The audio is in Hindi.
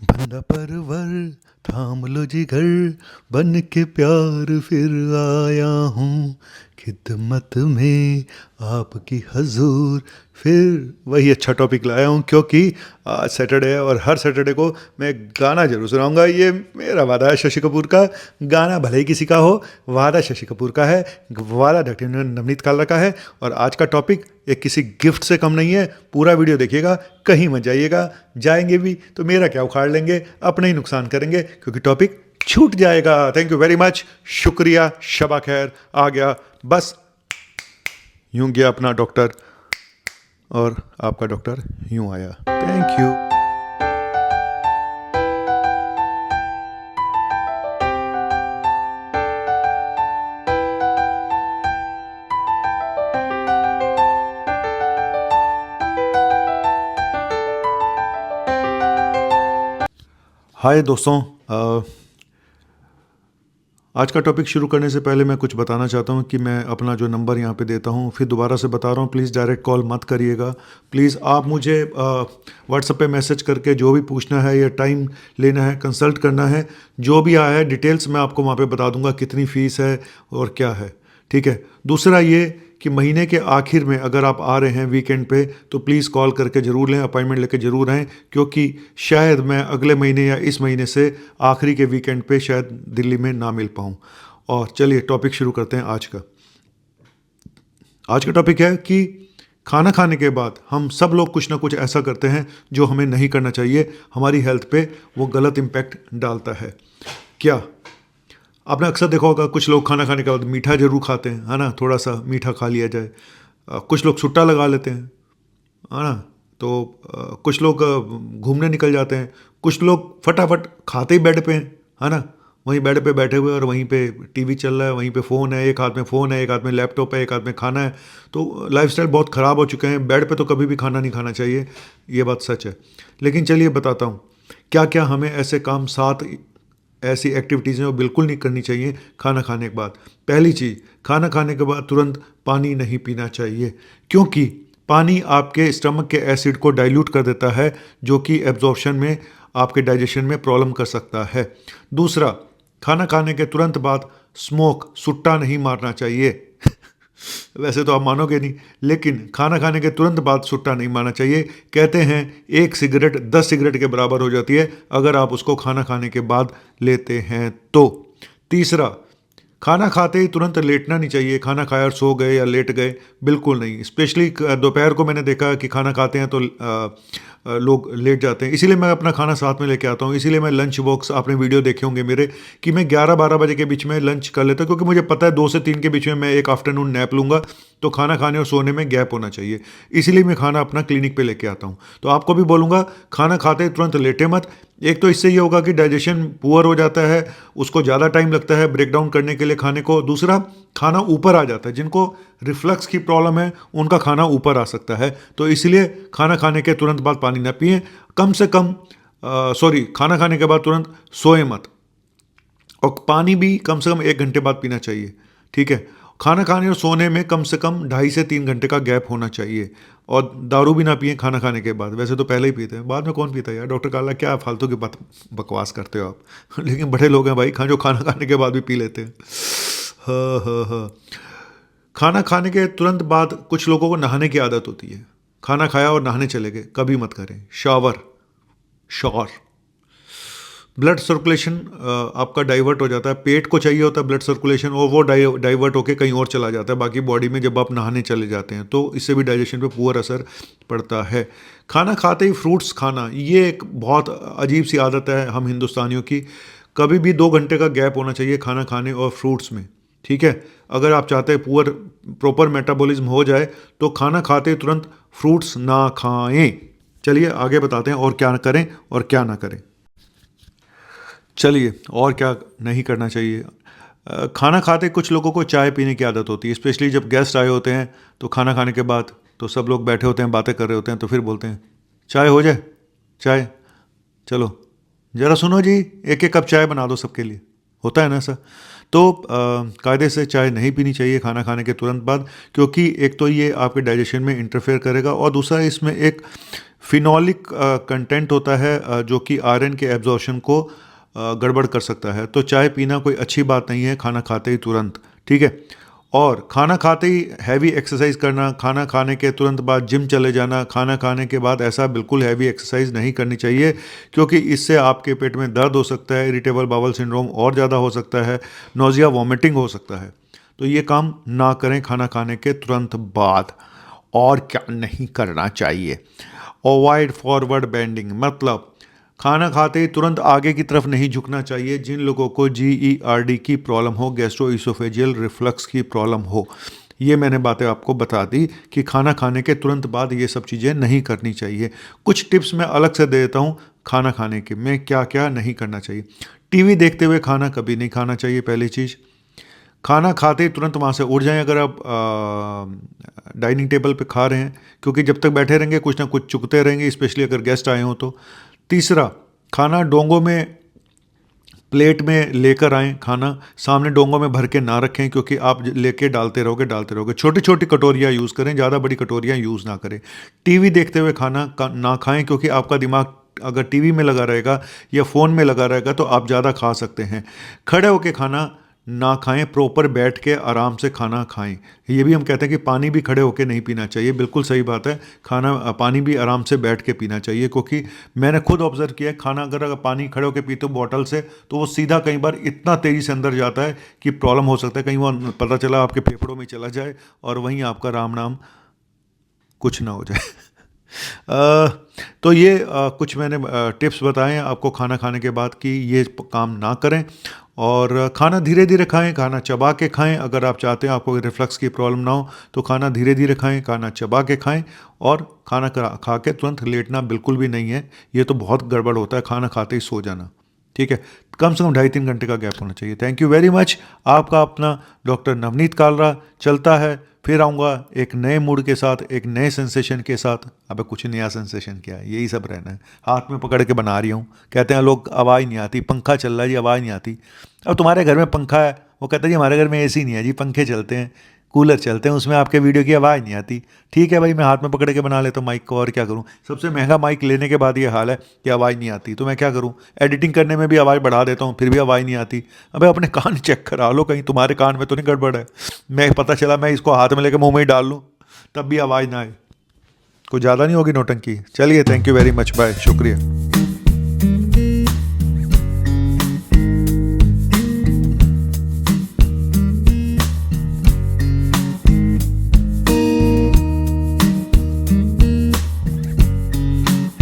बंदा परवर थाम लो जिगर, बन के प्यार फिर आया हूँ खिदमत में आपकी हजूर। फिर वही अच्छा टॉपिक लाया हूँ क्योंकि आज सैटरडे है और हर सैटरडे को मैं गाना जरूर सुनाऊंगा। ये मेरा वादा है शशि कपूर का। गाना भले ही किसी का हो, वादा शशि कपूर का है, वादा डॉक्टर नवनीत काला का है। और आज का टॉपिक एक किसी गिफ्ट से कम नहीं है। पूरा वीडियो देखिएगा, कहीं मत जाइएगा। जाएंगे भी तो मेरा क्या उखाड़ लेंगे, अपना ही नुकसान करेंगे क्योंकि टॉपिक छूट जाएगा। थैंक यू वेरी मच, शुक्रिया, शबा खैर। आ गया बस यूं गया अपना डॉक्टर और आपका डॉक्टर यूं आया। Thank you. हाय दोस्तों, आज का टॉपिक शुरू करने से पहले मैं कुछ बताना चाहता हूं कि मैं अपना जो नंबर यहां पे देता हूं फिर दोबारा से बता रहा हूं। प्लीज़ डायरेक्ट कॉल मत करिएगा। प्लीज़ आप मुझे व्हाट्सएप पे मैसेज करके जो भी पूछना है या टाइम लेना है, कंसल्ट करना है, जो भी आया है डिटेल्स मैं आपको वहाँ पे बता दूंगा कितनी फ़ीस है और क्या है। ठीक है। दूसरा ये कि महीने के आखिर में अगर आप आ रहे हैं वीकेंड पे तो प्लीज़ कॉल करके ज़रूर लें, अपॉइंटमेंट लेके ज़रूर आएँ क्योंकि शायद मैं अगले महीने या इस महीने से आखिरी के वीकेंड पे शायद दिल्ली में ना मिल पाऊँ। और चलिए टॉपिक शुरू करते हैं आज का। आज का टॉपिक है कि खाना खाने के बाद हम सब लोग कुछ ना कुछ ऐसा करते हैं जो हमें नहीं करना चाहिए, हमारी हेल्थ पे वो गलत इम्पैक्ट डालता है। क्या आपने अक्सर देखा होगा कुछ लोग खाना खाने के बाद मीठा जरूर खाते हैं, है ना, थोड़ा सा मीठा खा लिया जाए। कुछ लोग छुट्टा लगा लेते हैं, है ना। तो कुछ लोग घूमने निकल जाते हैं। कुछ लोग फटाफट खाते ही बेड पे हैं, है ना, वहीं बेड पे बैठे हुए और वहीं पे टीवी चल रहा है, वहीं पे फ़ोन है, एक हाथ में फ़ोन है, एक हाथ में लैपटॉप है, एक हाथ में खाना है। तो लाइफस्टाइल बहुत ख़राब हो चुके हैं। बेड पे तो कभी भी खाना नहीं खाना चाहिए, ये बात सच है। लेकिन चलिए बताता हूँ क्या क्या हमें ऐसे काम, साथ ऐसी एक्टिविटीज़ हैं वो बिल्कुल नहीं करनी चाहिए खाना खाने के बाद। पहली चीज़, खाना खाने के बाद तुरंत पानी नहीं पीना चाहिए क्योंकि पानी आपके स्टमक के एसिड को डाइल्यूट कर देता है जो कि एब्जॉर्प्शन में, आपके डाइजेशन में प्रॉब्लम कर सकता है। दूसरा, खाना खाने के तुरंत बाद स्मोक, सुट्टा नहीं मारना चाहिए। वैसे तो आप मानोगे नहीं, लेकिन खाना खाने के तुरंत बाद सुट्टा नहीं मारना चाहिए। कहते हैं एक सिगरेट 10 सिगरेट के बराबर हो जाती है अगर आप उसको खाना खाने के बाद लेते हैं तो। तीसरा, खाना खाते ही तुरंत लेटना नहीं चाहिए। खाना खाया और सो गए या लेट गए, बिल्कुल नहीं। स्पेशली दोपहर को मैंने देखा कि खाना खाते हैं तो लोग लेट जाते हैं। इसीलिए मैं अपना खाना साथ में लेके आता हूँ। इसीलिए मैं लंच बॉक्स, आपने वीडियो देखे होंगे मेरे, कि मैं 11-12 बजे के बीच में लंच कर लेता हूँ क्योंकि मुझे पता है 2 से 3 के बीच में मैं एक आफ्टरनून नैप लूँगा, तो खाना खाने और सोने में गैप होना चाहिए। इसीलिए मैं खाना अपना क्लिनिक पे लेके आता हूँ। तो आपको भी बोलूँगा, खाना खाते ही तुरंत लेटे मत। एक तो इससे ये होगा कि डाइजेशन पुअर हो जाता है, उसको ज़्यादा टाइम लगता है ब्रेक डाउन करने के लिए खाने को। दूसरा, खाना ऊपर आ जाता है। जिनको रिफ्लक्स की प्रॉब्लम है उनका खाना ऊपर आ सकता है। तो इसलिए खाना खाने के तुरंत बाद पानी ना पिएं। कम से कम खाना खाने के बाद तुरंत सोए मत। और पानी भी कम से कम 1 घंटे बाद पीना चाहिए। ठीक है। खाना खाने और सोने में कम से कम 2.5 से 3 घंटे का गैप होना चाहिए। और दारू भी ना पिए खाना खाने के बाद। वैसे तो पहले ही पीते हैं, बाद में कौन पीता है यार। डॉक्टर काला क्या फालतू की बात बकवास करते हो आप। लेकिन बड़े लोग हैं भाई, जो खाना खाने के बाद भी पी लेते हैं। हाँ हाँ हाँ। खाना खाने के तुरंत बाद कुछ लोगों को नहाने की आदत होती है। खाना खाया और नहाने चले गए, कभी मत करें। शॉवर ब्लड सर्कुलेशन आपका डाइवर्ट हो जाता है। पेट को चाहिए होता है ब्लड सर्कुलेशन और वो डाइवर्ट होकर कहीं और चला जाता है बाकी बॉडी में जब आप नहाने चले जाते हैं, तो इससे भी डाइजेशन पे पुअर असर पड़ता है। खाना खाते ही फ्रूट्स खाना, ये एक बहुत अजीब सी आदत है हम हिंदुस्तानियों की। कभी भी 2 घंटे का गैप होना चाहिए खाना खाने और फ्रूट्स में। ठीक है। अगर आप चाहते हैं पुअर प्रॉपर मेटाबॉलिज्म हो जाए तो खाना खाते ही तुरंत फ्रूट्स ना खाएं। चलिए आगे बताते हैं और क्या करें और क्या ना करें। चलिए, और क्या नहीं करना चाहिए। खाना खाते कुछ लोगों को चाय पीने की आदत होती है, स्पेशली जब गेस्ट आए होते हैं तो खाना खाने के बाद तो सब लोग बैठे होते हैं, बातें कर रहे होते हैं, तो फिर बोलते हैं चाय हो जाए, चाय, चलो ज़रा सुनो जी, एक एक कप चाय बना दो सबके लिए। होता है ना ऐसा। तो कायदे से चाय नहीं पीनी चाहिए खाना खाने के तुरंत बाद क्योंकि एक तो ये आपके डाइजेशन में इंटरफेयर करेगा और दूसरा इसमें एक फिनोलिक कंटेंट होता है जो कि आयरन के एब्जॉर्प्शन को गड़बड़ कर सकता है। तो चाय पीना कोई अच्छी बात नहीं है खाना खाते ही तुरंत, ठीक है। और खाना खाते ही हैवी एक्सरसाइज करना, खाना खाने के तुरंत बाद जिम चले जाना, खाना खाने के बाद ऐसा बिल्कुल हैवी एक्सरसाइज नहीं करनी चाहिए, क्योंकि इससे आपके पेट में दर्द हो सकता है, इरिटेबल बाउल सिंड्रोम और ज़्यादा हो सकता है, नोज़िया वॉमिटिंग हो सकता है। तो ये काम ना करें खाना खाने के तुरंत बाद। और क्या नहीं करना चाहिए, अवॉइड फॉरवर्ड बेंडिंग, मतलब खाना खाते ही तुरंत आगे की तरफ नहीं झुकना चाहिए। जिन लोगों को GERD की प्रॉब्लम हो, गैस्ट्रोइसोफेजियल रिफ्लक्स की प्रॉब्लम हो, ये मैंने बातें आपको बता दी कि खाना खाने के तुरंत बाद ये सब चीज़ें नहीं करनी चाहिए। कुछ टिप्स मैं अलग से दे देता हूँ खाना खाने के में क्या क्या नहीं करना चाहिए। टीवी देखते हुए खाना कभी नहीं खाना चाहिए। पहली चीज़, खाना खाते ही तुरंत वहाँ से उठ जाएं अगर आप डाइनिंग टेबल पे खा रहे हैं, क्योंकि जब तक बैठे रहेंगे कुछ ना कुछ चुगते रहेंगे, स्पेशली अगर गेस्ट आए हों तो। तीसरा, खाना डोंगों में, प्लेट में लेकर आएँ, खाना सामने डोंगों में भर के ना रखें, क्योंकि आप लेके डालते रहोगे। छोटी छोटी कटोरियाँ यूज़ करें, ज़्यादा बड़ी कटोरियाँ यूज़ ना करें। टीवी देखते हुए खाना ना खाएं, क्योंकि आपका दिमाग अगर टीवी में लगा रहेगा या फ़ोन में लगा रहेगा तो आप ज़्यादा खा सकते हैं। खड़े होकर खाना ना खाएं, प्रॉपर बैठ के आराम से खाना खाएं। ये भी हम कहते हैं कि पानी भी खड़े होकर नहीं पीना चाहिए, बिल्कुल सही बात है। पानी भी आराम से बैठ के पीना चाहिए, क्योंकि मैंने खुद ऑब्जर्व किया है, खाना अगर पानी खड़े होकर पीते हो बॉटल से तो वो सीधा कई बार इतना तेज़ी से अंदर जाता है कि प्रॉब्लम हो सकता है, कहीं वो पता चला आपके फेफड़ों में चला जाए और वहीं आपका राम नाम कुछ ना हो जाए। तो ये कुछ मैंने टिप्स बताए हैं आपको खाना खाने के बाद कि ये काम ना करें, और खाना धीरे धीरे खाएं, खाना चबा के खाएं। अगर आप चाहते हैं आपको रिफ्लक्स की प्रॉब्लम ना हो तो खाना धीरे धीरे खाएं, खाना चबा के खाएं, और खाना खा के तुरंत लेटना बिल्कुल भी नहीं है। ये तो बहुत गड़बड़ होता है, खाना खाते ही सो जाना, ठीक है। कम से कम 2.5-3 घंटे का गैप होना चाहिए। Thank you very much. आपका अपना डॉक्टर नवनीत कालरा चलता है, फिर आऊँगा एक नए मूड के साथ, एक नए सेंसेशन के साथ। अबे कुछ नया सेंसेशन क्या है, यही सब रहना है। हाथ में पकड़ के बना रही हूँ। कहते हैं लोग आवाज़ नहीं आती, पंखा चल रहा है जी, आवाज़ नहीं आती। अब तुम्हारे घर में पंखा है, वो कहता है जी हमारे घर में AC नहीं है जी, पंखे चलते हैं, कूलर चलते हैं, उसमें आपके वीडियो की आवाज़ नहीं आती। ठीक है भाई, मैं हाथ में पकड़ के बना लेता हूँ माइक को, और क्या करूँ। सबसे महंगा माइक लेने के बाद ये हाल है कि आवाज़ नहीं आती, तो मैं क्या करूँ। एडिटिंग करने में भी आवाज़ बढ़ा देता हूँ, फिर भी आवाज़ नहीं आती। अबे अपने कान चेक करा लो, कहीं तुम्हारे कान में तो नहीं गड़बड़ है। मैं पता चला मैं इसको हाथ में लेकर मुँह में ही डाल लूँ तब भी आवाज़ ना आए, कुछ ज़्यादा नहीं होगी नौटंकी। चलिए, thank you very much, bye, शुक्रिया।